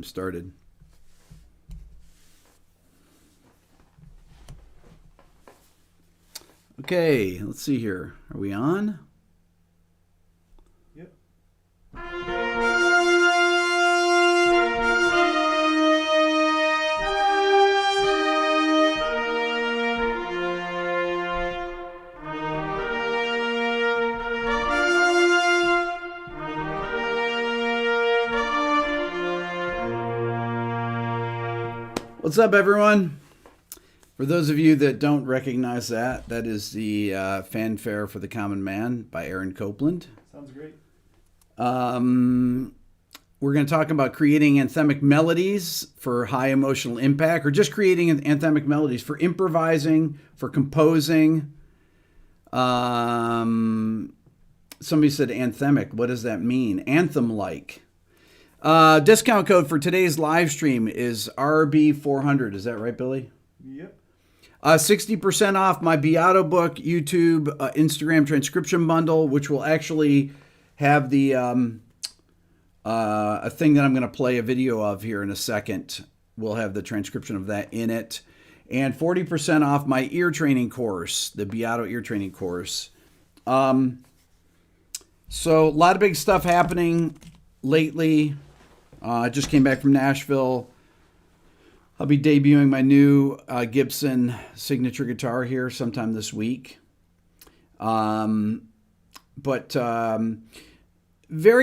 stream started. Okay, let's see here. Are we on? Yep. What's up, everyone? For those of you that don't recognize that, that is the Fanfare for the Common Man by Aaron Copland. Sounds great. We're going to talk about creating anthemic melodies for high emotional impact, or just creating anthemic melodies for improvising, for composing. Somebody said anthemic. What does that mean? Anthem-like. Discount code for today's live stream is RB400. Is that right, Billy? Yep. 60% off my Beato book, YouTube, Instagram transcription bundle, which will actually have the a thing that I'm going to play a video of here in a second. We'll have the transcription of that in it. And 40% off my ear training course, the Beato ear training course. So a lot of big stuff happening lately. I just came back from Nashville. I'll be debuting my new Gibson signature guitar here sometime this week. Very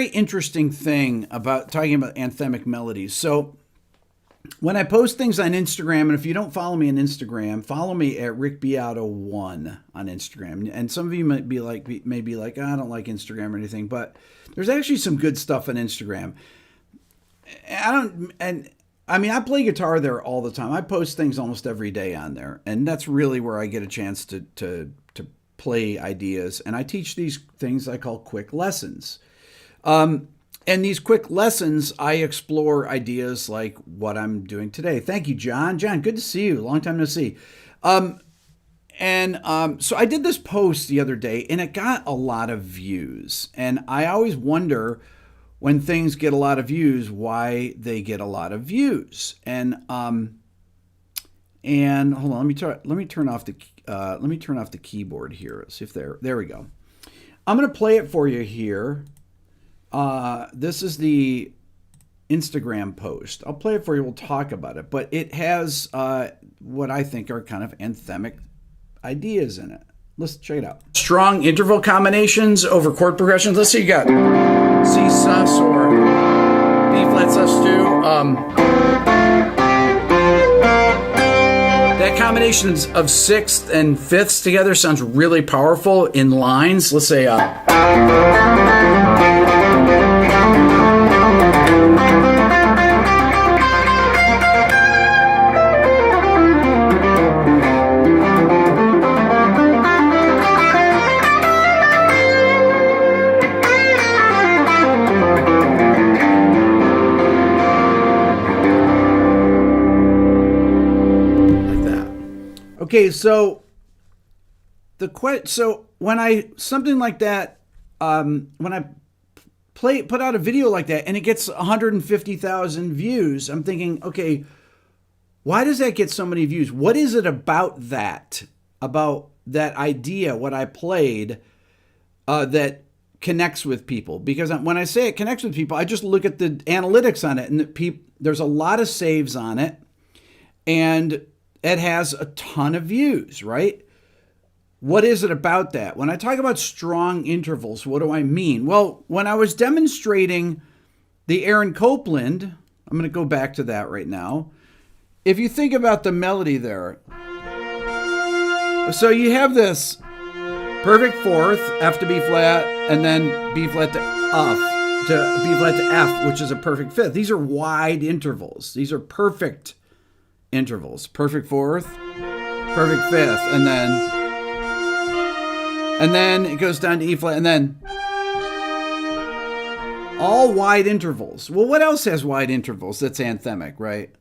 interesting thing about talking about anthemic melodies. So when I post things on Instagram, and if you don't follow me on Instagram, follow me at rickbeato1 on Instagram. And some of you might be like, oh, I don't like Instagram or anything, but there's actually some good stuff on Instagram. I play guitar there all the time. I post things almost every day on there, and that's really where I get a chance to play ideas. And I teach these things I call quick lessons. And these quick lessons, I explore ideas like what I'm doing today. Thank you, John. John, good to see you. Long time no see. So I did this post the other day, and it got a lot of views. And I always wonder, when things get a lot of views, why they get a lot of views. And hold on, let me turn off the keyboard here. Let's see if there we go. I'm going to play it for you here. This is the Instagram post. I'll play it for you. We'll talk about it, but it has what I think are kind of anthemic ideas in it. Let's check it out. Strong interval combinations over chord progressions. Let's see, you got C sus or B flat sus2. That combination of sixth and fifths together sounds really powerful in lines. Let's say okay, so when I something like that, when I put out a video like that and it gets 150,000 views, I'm thinking, okay, why does that get so many views? What is it about that idea, what I played, that connects with people? Because when I say it connects with people, I just look at the analytics on it, and there's a lot of saves on it, and it has a ton of views, right? What is it about that? When I talk about strong intervals, what do I mean? Well, when I was demonstrating the Aaron Copland, I'm going to go back to that right now. If you think about the melody there, so you have this perfect fourth, F to B flat, and then B flat to F, to B flat to F, which is a perfect fifth. These are wide intervals. These are perfect intervals. Perfect fourth, perfect fifth, and then it goes down to E flat, and then all wide intervals. Well, what else has wide intervals that's anthemic, right?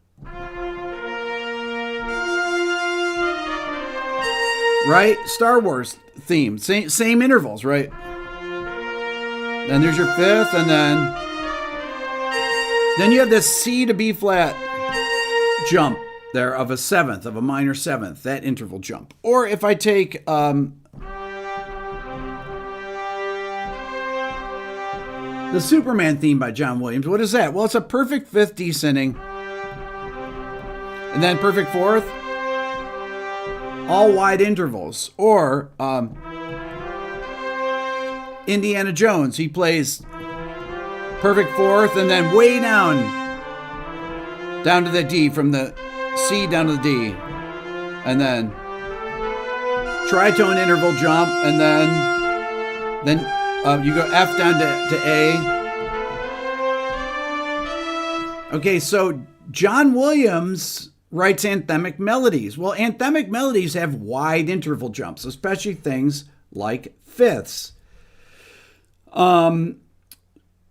Right? Star Wars theme, same intervals, right? Then there's your fifth, and then Then you have this C to B flat jump there of a seventh, of a minor seventh, that interval jump. Or if I take the Superman theme by John Williams, what is that? Well, it's a perfect fifth descending, and then perfect fourth, all wide intervals. Or Indiana Jones, he plays perfect fourth and then way down to the D, from the C down to the D, and then tritone interval jump, and then you go F down to A. Okay, so John Williams writes anthemic melodies. Well, anthemic melodies have wide interval jumps, especially things like fifths.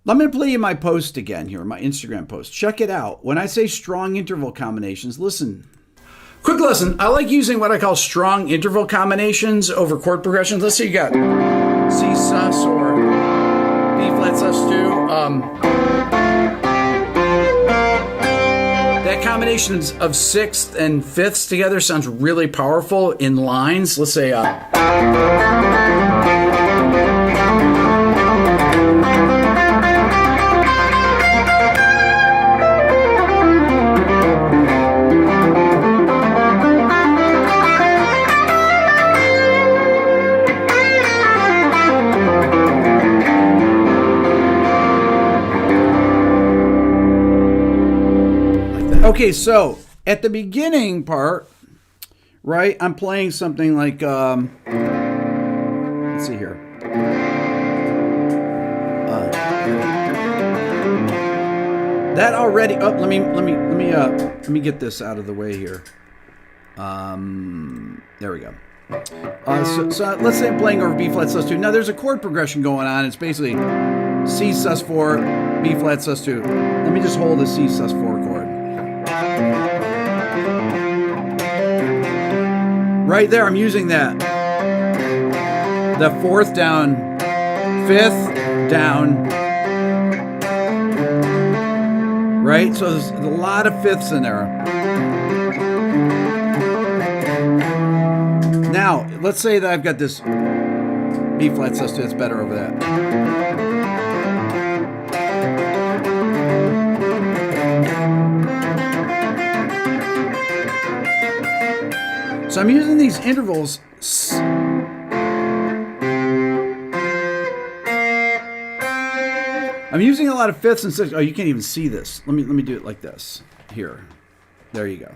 Let me play you my post again here, my Instagram post. Check it out. When I say strong interval combinations, listen. Quick lesson. I like using what I call strong interval combinations over chord progressions. Let's say you got C sus or B flat sus 2. That combination of sixth and fifths together sounds really powerful in lines. Let's say okay, so at the beginning part, right, I'm playing something like, let's see here. That already, let me get this out of the way here. There we go. So let's say I'm playing over B flat sus 2. Now there's a chord progression going on. It's basically C sus 4, B flat sus 2. Let me just hold the C sus 4 chord. Right there, I'm using that. The fourth down, fifth down. Right? So there's a lot of fifths in there. Now, let's say that I've got this B flat sus 2. It's better over that. So I'm using these intervals. I'm using a lot of fifths and sixths. Oh, you can't even see this. Let me do it like this. Here. There you go.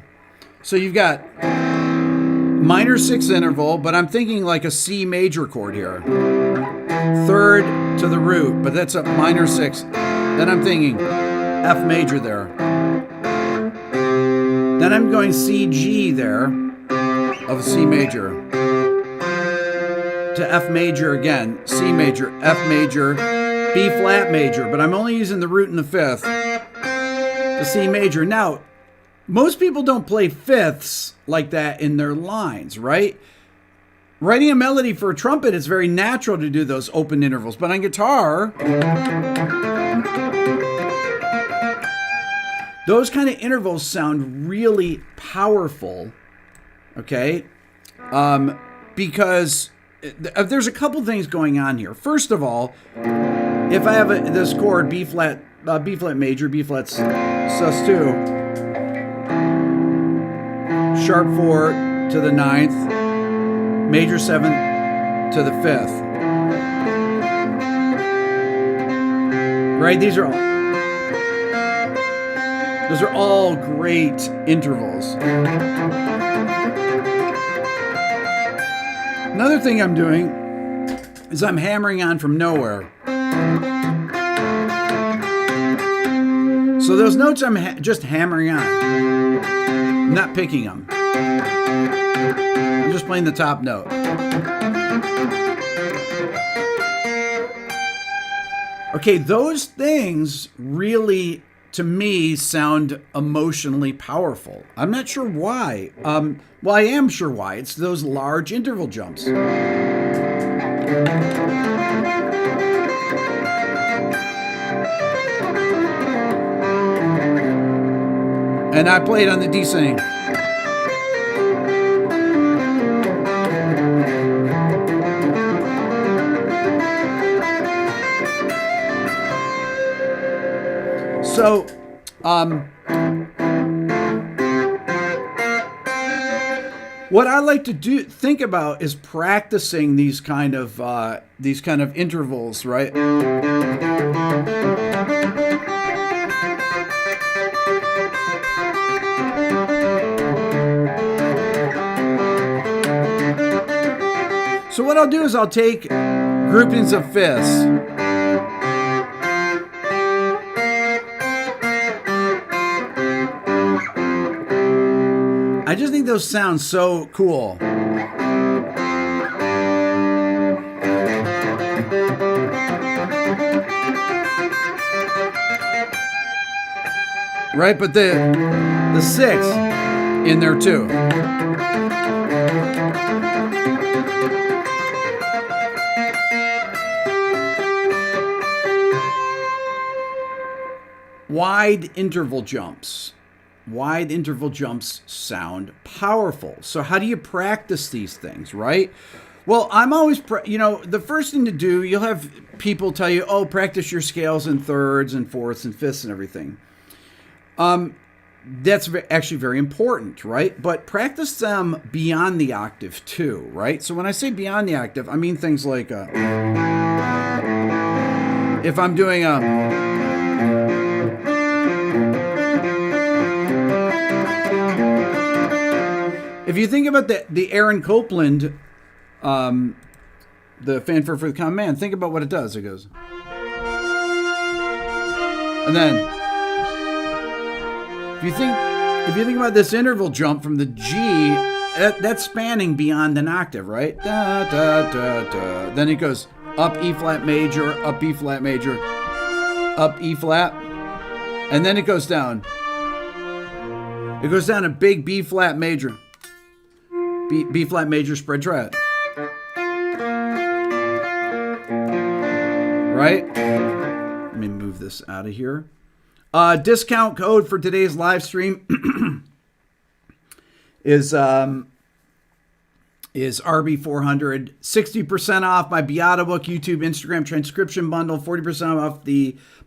So you've got minor sixth interval, but I'm thinking like a C major chord here. Third to the root, but that's a minor sixth. Then I'm thinking F major there. Then I'm going C G there, of a C major, to F major again, C major, F major, B flat major, but I'm only using the root and the fifth, to C major. Now, most people don't play fifths like that in their lines, right? Writing a melody for a trumpet, it's very natural to do those open intervals, but on guitar, those kind of intervals sound really powerful. Okay, because there's a couple things going on here. First of all, if I have this chord B flat major, B flat sus 2, sharp 4 to the 9th, major 7th to the 5th. Right? Those are all great intervals. Another thing I'm doing is I'm hammering on from nowhere. So those notes I'm just hammering on. I'm not picking them. I'm just playing the top note. Okay, those things really, to me, sound emotionally powerful. I'm not sure why. Well, I am sure why. It's those large interval jumps. And I played on the descending. So, what I like to think about is practicing these kind of intervals, right? So what I'll do is I'll take groupings of fifths. I just think those sound so cool. Right, but the sixth in there too. Wide interval jumps. Wide interval jumps sound powerful. So how do you practice these things, right? Well, I'm always, the first thing to do, you'll have people tell you, oh, practice your scales in thirds and fourths and fifths and everything. That's actually very important, right? But practice them beyond the octave too, right? So when I say beyond the octave, I mean things like, if I'm doing if you think about the Aaron Copland, the fanfare for the common man, think about what it does. It goes, and then if you think about this interval jump from the G, that's spanning beyond an octave, right? Da, da, da, da. Then it goes up E flat major, up E flat major, up E flat, and then it goes down. It goes down a big B flat major. B flat major spread triad. Right? Let me move this out of here. Discount code for today's live stream is RB400. 60% off my Beata book, YouTube, Instagram transcription bundle. 40% off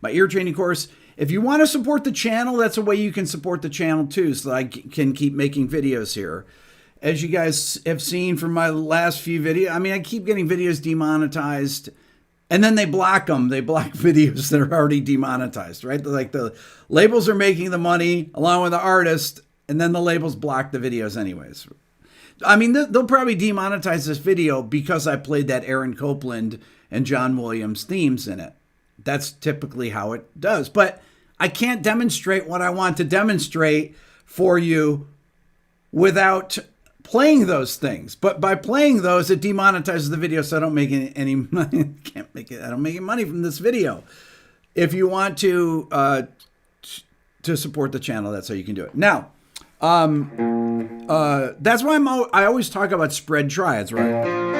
my ear training course. If you want to support the channel, that's a way you can support the channel too, so that I can keep making videos here. As you guys have seen from my last few videos, I keep getting videos demonetized, and then they block them. They block videos that are already demonetized, right? Like the labels are making the money along with the artist, and then the labels block the videos anyways. They'll probably demonetize this video because I played that Aaron Copland and John Williams themes in it. That's typically how it does. But I can't demonstrate what I want to demonstrate for you without playing those things. But by playing those, it demonetizes the video, so I don't make any money. I don't make any money from this video. If you want to support the channel, that's how you can do it. Now, that's why I always talk about spread triads, right?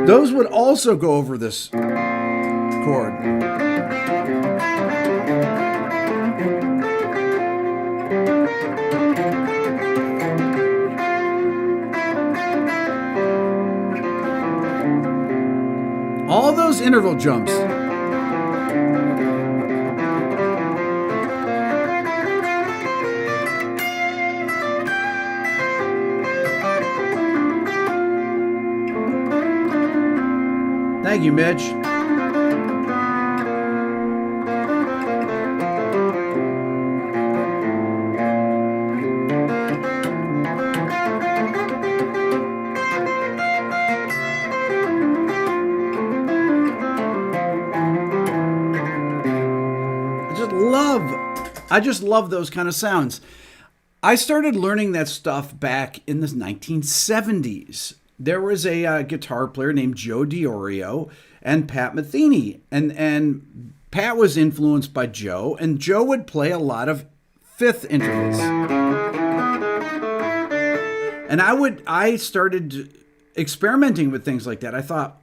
Those would also go over this chord. All those interval jumps. Thank you, Mitch. I just love those kind of sounds. I started learning that stuff back in the 1970s. There was a guitar player named Joe Diorio and Pat Metheny. And Pat was influenced by Joe. And Joe would play a lot of fifth intervals. And I started experimenting with things like that. I thought,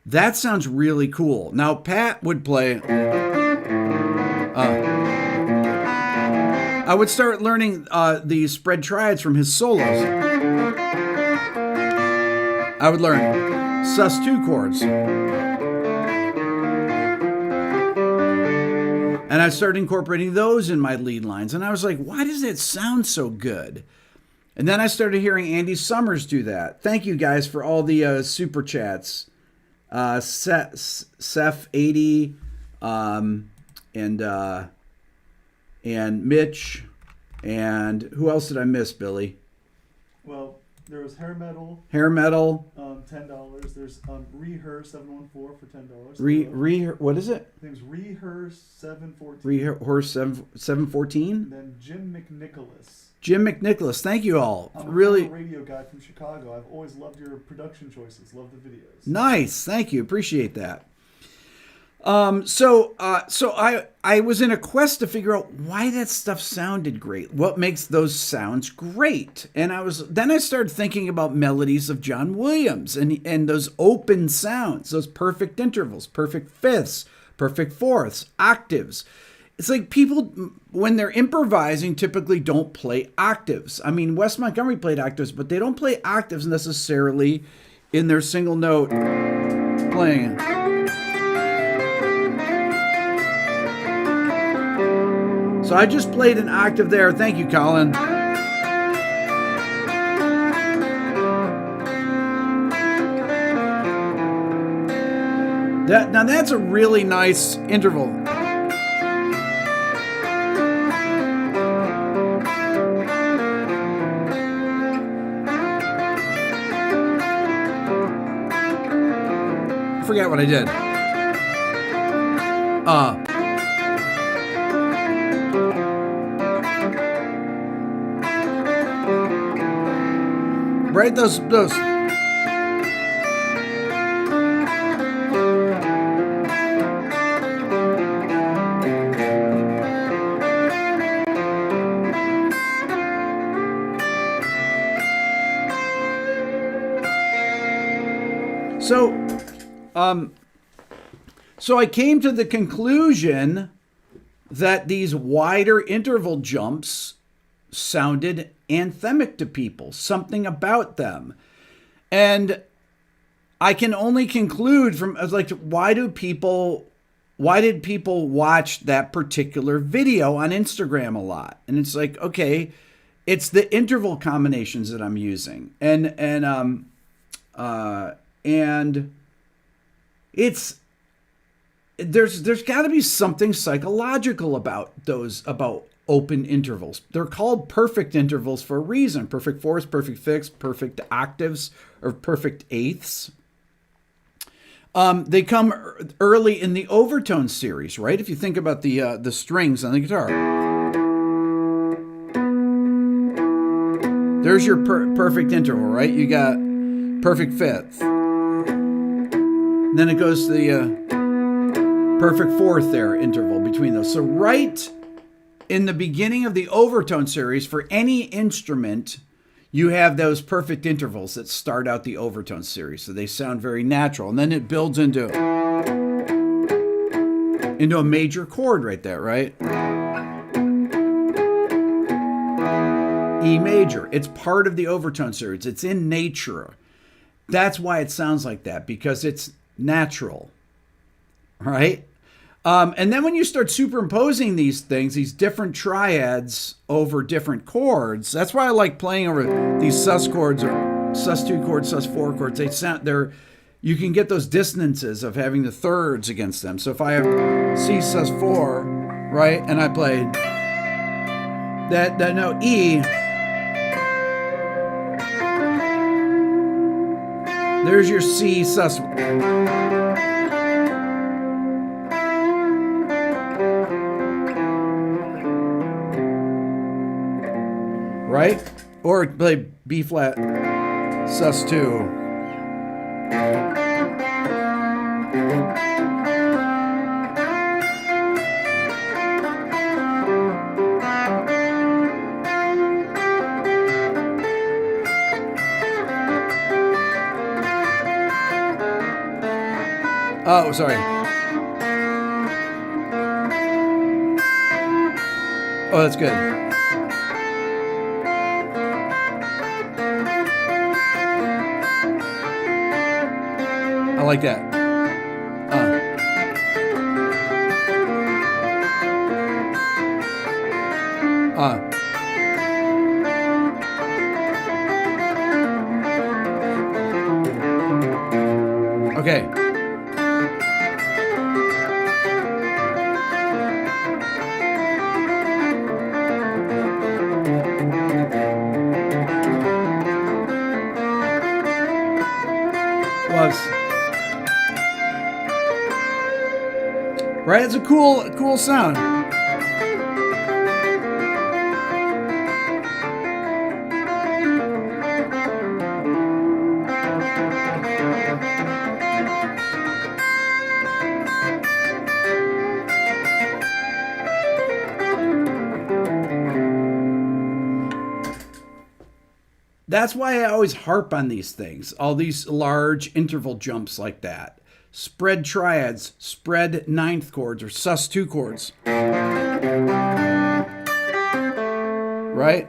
that sounds really cool. Now, Pat would play... I would start learning the spread triads from his solos. I would learn sus2 chords. And I started incorporating those in my lead lines. And I was like, why does it sound so good? And then I started hearing Andy Summers do that. Thank you guys for all the super chats. Seth80 and Mitch. And who else did I miss, Billy? Well, there was Hair Metal. $10. There's Reher 714 for $10. What is it? I think it's Reher 714. Reher 714. Then Jim McNicholas, thank you all. I'm really a radio guy from Chicago. I've always loved your production choices. Love the videos. Nice, thank you, appreciate that. So I was in a quest to figure out why that stuff sounded great. What makes those sounds great? And then I started thinking about melodies of John Williams and those open sounds, those perfect intervals, perfect fifths, perfect fourths, octaves. It's like people, when they're improvising, typically don't play octaves. I mean, Wes Montgomery played octaves, but they don't play octaves necessarily in their single note playing. So I just played an octave there. Thank you, Colin. Now that's a really nice interval. I forgot what I did. Right, those. So I came to the conclusion that these wider interval jumps sounded anthemic to people, something about them. And I can only conclude from, like, why did people watch that particular video on Instagram a lot? And it's like, okay, it's the interval combinations that I'm using. And it's, there's got to be something psychological about open intervals. They're called perfect intervals for a reason. Perfect fourths, perfect fifths, perfect octaves, or perfect eighths. They come early in the overtone series, right? If you think about the strings on the guitar. There's your perfect interval, right? You got perfect fifth. Then it goes to the perfect fourth there, interval between those. So right in the beginning of the overtone series, for any instrument, you have those perfect intervals that start out the overtone series. So they sound very natural. And then it builds into a major chord right there, right? E major. It's part of the overtone series. It's in nature. That's why it sounds like that, because it's natural, right? And then when you start superimposing these things, these different triads over different chords, that's why I like playing over these sus chords or sus2 chords, sus4 chords. You can get those dissonances of having the thirds against them. So if I have C sus4, right, and I played that note E, there's your C sus. Right? Or play B flat sus2. Oh, sorry. Oh, that's good. I like that. Okay. Right? It's a cool sound. That's why I always harp on these things, all these large interval jumps like that. Spread triads, spread ninth chords, or sus2 chords. Right?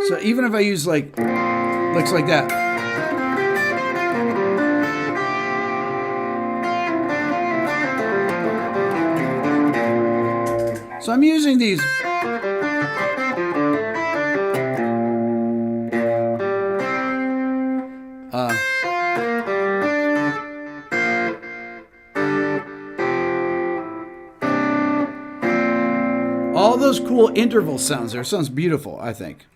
So even if I use like licks like that. So I'm using these. All those cool interval sounds there. Sounds beautiful, I think.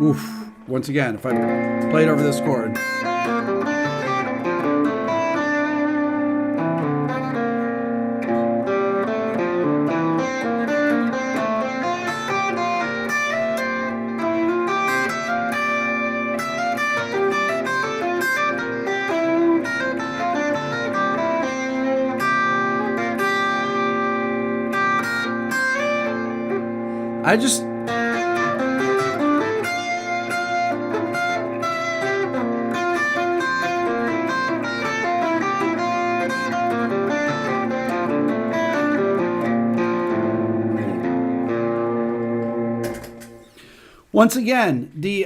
Oof. Once again, if I played over this chord. I just once again, the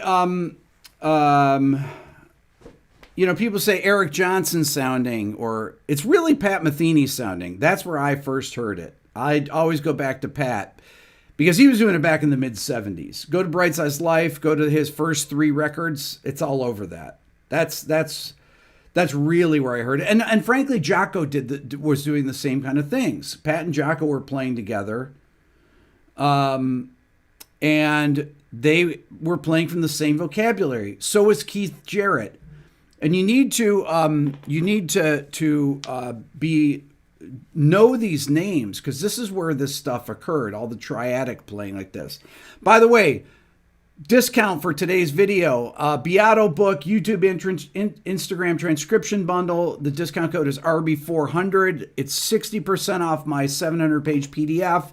you know, people say Eric Johnson sounding, or it's really Pat Metheny sounding. That's where I first heard it. I always go back to Pat, because he was doing it back in the mid-'70s. Go to Bright Size Life, go to his first 3 records. It's all over that. That's really where I heard it. And frankly, Jocko was doing the same kind of things. Pat and Jocko were playing together. And they were playing from the same vocabulary. So was Keith Jarrett. And you need to know these names, because this is where this stuff occurred, all the triadic playing like this. By the way, discount for today's video, Beato book, YouTube Instagram transcription bundle. The discount code is RB400. It's 60% off my 700-page PDF,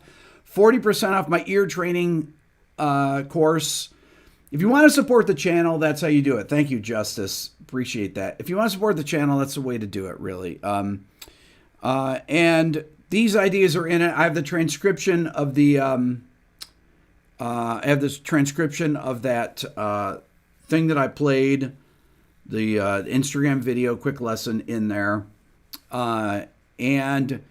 40% off my ear training course. If you want to support the channel, that's how you do it. Thank you, Justice. Appreciate that. If you want to support the channel, that's the way to do it, really. And these ideas are in it. I have the transcription of the, I have this transcription of that thing that I played, the Instagram video quick lesson in there. And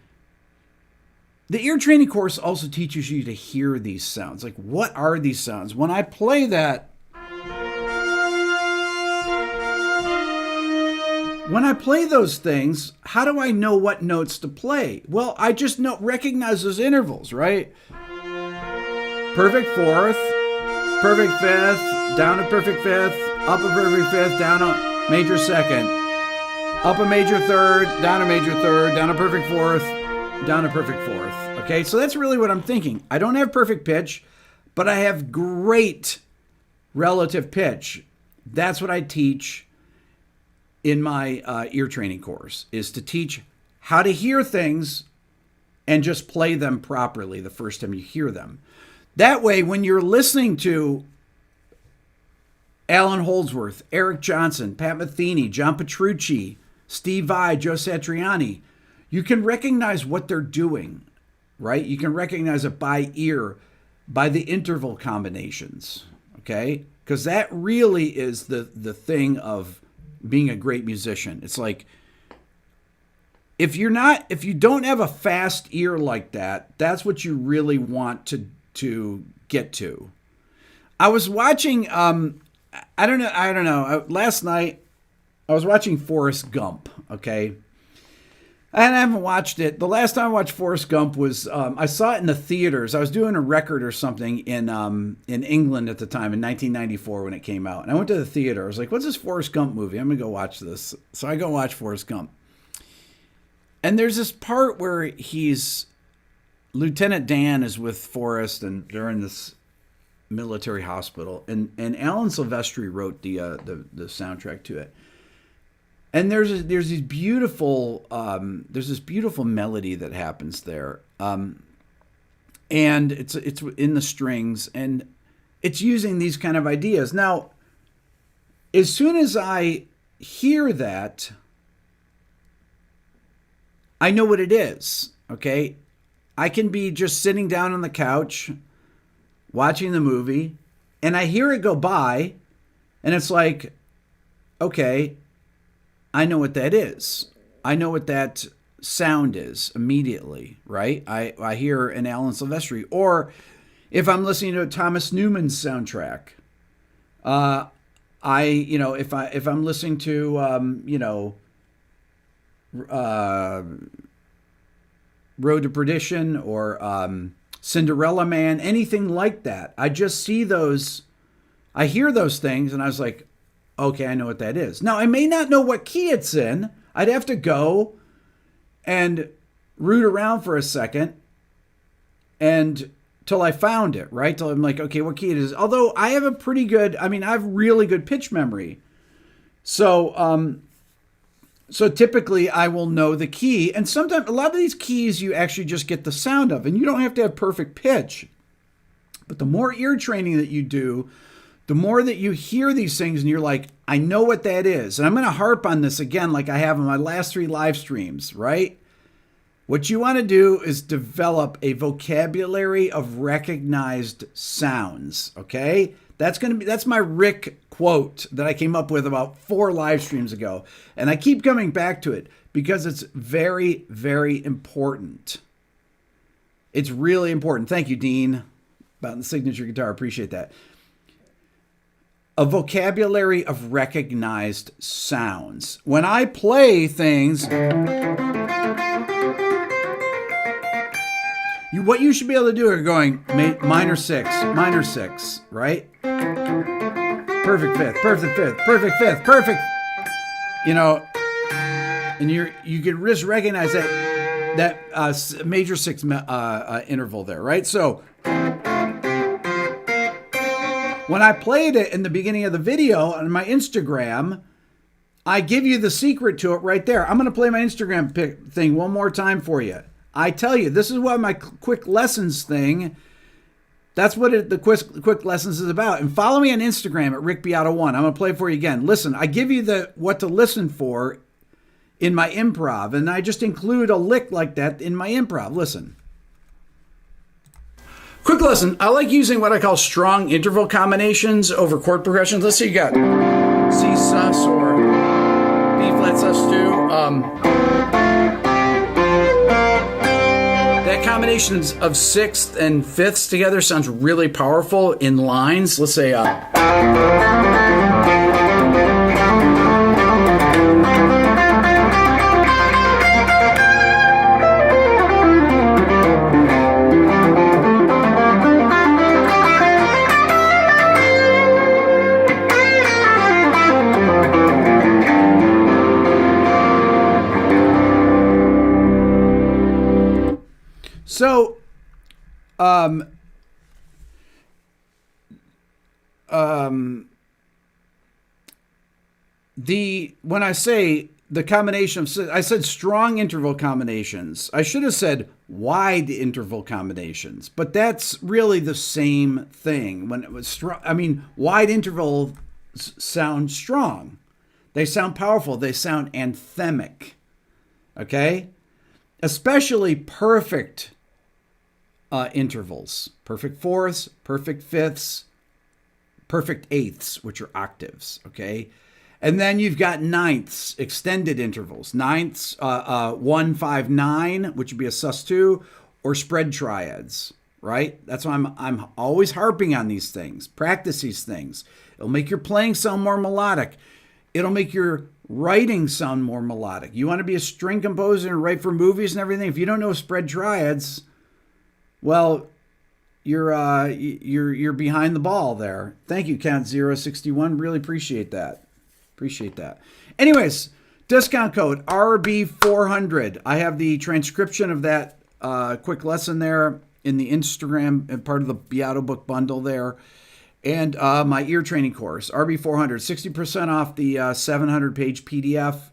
the ear training course also teaches you to hear these sounds. Like, what are these sounds? When I play that, when I play those things, how do I know what notes to play? Well, I just recognize those intervals, right? Perfect fourth, perfect fifth, down a perfect fifth, up a perfect fifth, down a major second, up a major third, down a major third, down a perfect fourth, down a perfect fourth. Okay, so that's really what I'm thinking. I don't have perfect pitch, but I have great relative pitch. That's what I teach in my ear training course, is to teach how to hear things and just play them properly the first time you hear them. That way, when you're listening to Alan Holdsworth, Eric Johnson, Pat Metheny, John Petrucci, Steve Vai, Joe Satriani, you can recognize what they're doing, right? You can recognize it by ear, by the interval combinations, okay? Because that really is the thing of being a great musician. It's like, if you don't have a fast ear like that, that's what you really want to get to. I was watching, I don't know. Last night, I was watching Forrest Gump, okay? And I haven't watched it. The last time I watched Forrest Gump was, I saw it in the theaters. I was doing a record or something in England at the time, in 1994 when it came out. And I went to the theater. I was like, what's this Forrest Gump movie? I'm going to go watch this. So I go watch Forrest Gump. And there's this part where Lieutenant Dan is with Forrest, and they're in this military hospital. And Alan Silvestri wrote the soundtrack to it. And there's this beautiful melody that happens there, and it's in the strings, and it's using these kind of ideas. Now, as soon as I hear that, I know what it is. Okay, I can be just sitting down on the couch, watching the movie, and I hear it go by, and it's like, okay, I know what that is. I know what that sound is immediately, right? I hear an Alan Silvestri. Or if I'm listening to a Thomas Newman's soundtrack, if I'm listening to Road to Perdition or Cinderella Man, anything like that, I just see those, I hear those things, and I was like, okay, I know what that is. Now, I may not know what key it's in. I'd have to go and root around for a second and till I found it, right? Till I'm like, okay, what key it is. Although I have I have really good pitch memory. So typically I will know the key. And sometimes a lot of these keys you actually just get the sound of, and you don't have to have perfect pitch. But the more ear training that you do, the more that you hear these things and you're like, I know what that is. And I'm going to harp on this again like I have in my last 3 live streams, right? What you want to do is develop a vocabulary of recognized sounds, okay? That's my Rick quote that I came up with about 4 live streams ago. And I keep coming back to it because it's very, very important. It's really important. Thank you, Dean, about the signature guitar. Appreciate that. A vocabulary of recognized sounds. When I play things, what you should be able to do are going minor 6, right? Perfect 5th, perfect 5th, perfect 5th, perfect. And you can just recognize that major 6 interval there, right? So when I played it in the beginning of the video on my Instagram, I give you the secret to it right there. I'm going to play my Instagram thing one more time for you. I tell you, this is what my quick lessons thing, that's what the quick lessons is about. And follow me on Instagram at RickBeato1. I'm going to play it for you again. Listen, I give you what to listen for in my improv, and I just include a lick like that in my improv. Listen. Quick lesson, I like using what I call strong interval combinations over chord progressions. Let's say you got C sus or B flat sus2. That combination of 6th and 5ths together sounds really powerful in lines. Let's say So, when I say the combination of, I said strong interval combinations. I should have said wide interval combinations, but that's really the same thing. When it was strong, I mean, wide intervals sound strong. They sound powerful. They sound anthemic. Okay? Especially perfect intervals. Perfect fourths, perfect fifths, perfect eighths, which are octaves. Okay? And then you've got ninths, extended intervals. Ninths, 1, 5, 9, which would be a sus2, or spread triads, right? That's why I'm always harping on these things. Practice these things. It'll make your playing sound more melodic. It'll make your writing sound more melodic. You want to be a string composer and write for movies and everything. If you don't know spread triads, well, you're behind the ball there. Thank you, Count061. Really appreciate that. Appreciate that. Anyways, discount code RB400. I have the transcription of that quick lesson there in the Instagram and part of the Beato book bundle there. And my ear training course, RB400, 60% off the 700-page PDF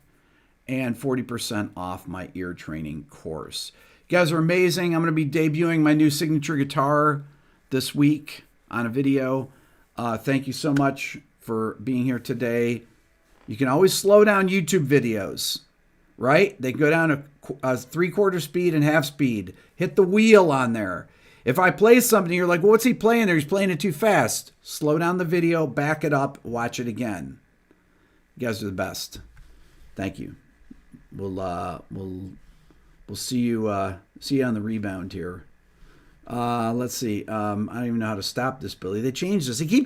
and 40% off my ear training course. You guys are amazing. I'm going to be debuting my new signature guitar this week on a video. Thank you so much for being here today. You can always slow down YouTube videos, right? They go down to 3/4 speed and half speed. Hit the wheel on there. If I play something, you're like, well, what's he playing there? He's playing it too fast. Slow down the video, back it up, watch it again. You guys are the best. Thank you. We'll see you on the rebound here. Let's see. I don't even know how to stop this, Billy. They changed this. They keep